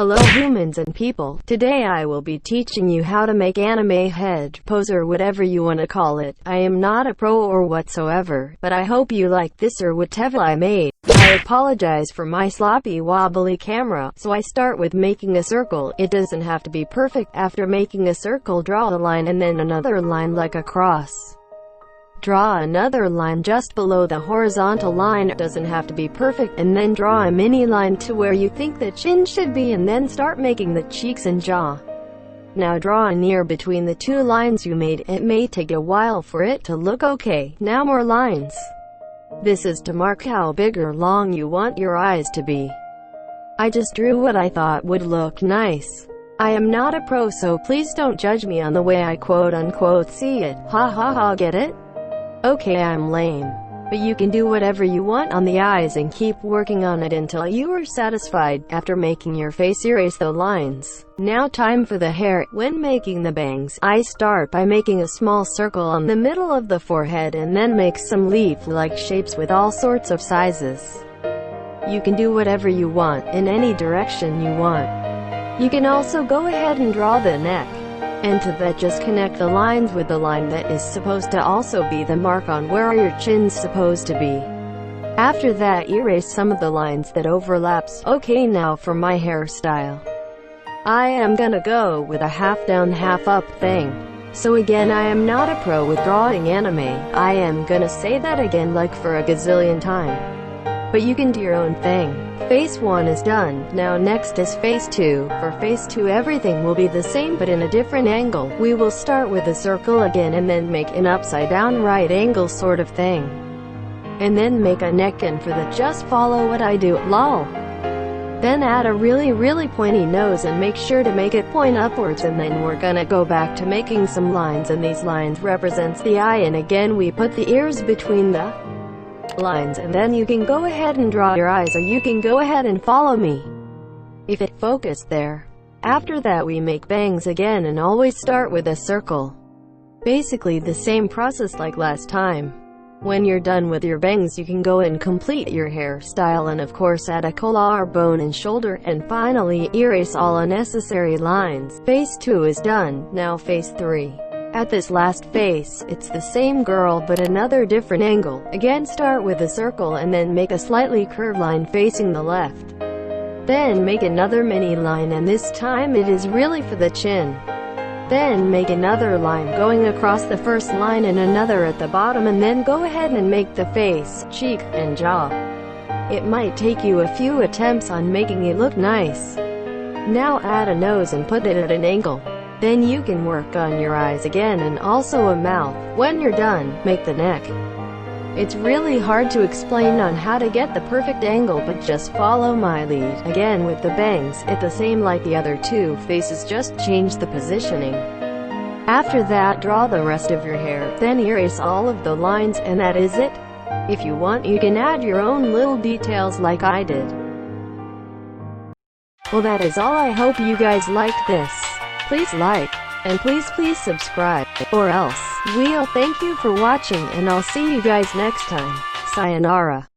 Hello humans and people, today I will be teaching you how to make anime head pose or whatever you want to call it. I am not a pro or whatsoever, but I hope you like this or whatever I made. I apologize for my sloppy wobbly camera, so I start with making a circle. It doesn't have to be perfect. After making a circle, draw a line and then another line like a cross. Draw another line just below the horizontal line. It doesn't have to be perfect, and then draw a mini line to where you think the chin should be, and then start making the cheeks and jaw. Now draw an ear between the two lines you made. It may take a while for it to look okay. Now more lines. This is to mark how big or long you want your eyes to be. I just drew what I thought would look nice. I am not a pro, so please don't judge me on the way I quote-unquote see it. Ha ha ha, get it? Okay, I'm lame. But you can do whatever you want on the eyes and keep working on it until you are satisfied. After making your face, erase the lines. Now time for the hair. When making the bangs, I start by making a small circle on the middle of the forehead and then make some leaf-like shapes with all sorts of sizes. You can do whatever you want, in any direction you want. You can also go ahead and draw the neck. And to that, just connect the lines with the line that is supposed to also be the mark on where your chin's supposed to be. After that, erase some of the lines that overlaps. Okay, now for my hairstyle. I am gonna go with a half down half up thing. So again, I am not a pro with drawing anime. I am gonna say that again like for a gazillion time. But you can do your own thing. Face 1 is done. Now next is face 2. For face 2 everything will be the same but in a different angle. We will start with a circle again and then make an upside down right angle sort of thing. And then make a neck, and for that just follow what I do, lol. Then add a really pointy nose and make sure to make it point upwards, and then we're gonna go back to making some lines, and these lines represents the eye, and again we put the ears between the lines, and then you can go ahead and draw your eyes, or you can go ahead and follow me if it focused there. After that we make bangs again and always start with a circle. Basically the same process like last time. When you're done with your bangs, you can go and complete your hairstyle, and of course add a collarbone and shoulder, and finally erase all unnecessary lines. Face 2 is done. Now face 3. At this last face, it's the same girl but another different angle. Again start with a circle and then make a slightly curved line facing the left. Then make another mini line, and this time it is really for the chin. Then make another line going across the first line and another at the bottom, and then go ahead and make the face, cheek, and jaw. It might take you a few attempts on making it look nice. Now add a nose and put it at an angle. Then you can work on your eyes again and also a mouth. When you're done, make the neck. It's really hard to explain on how to get the perfect angle, but just follow my lead. Again with the bangs, it's the same like the other two faces, just change the positioning. After that, draw the rest of your hair, then erase all of the lines, and that is it. If you want, you can add your own little details like I did. Well, that is all. I hope you guys liked this. Please like, and please subscribe, or else. We'll thank you for watching, and I'll see you guys next time. Sayonara.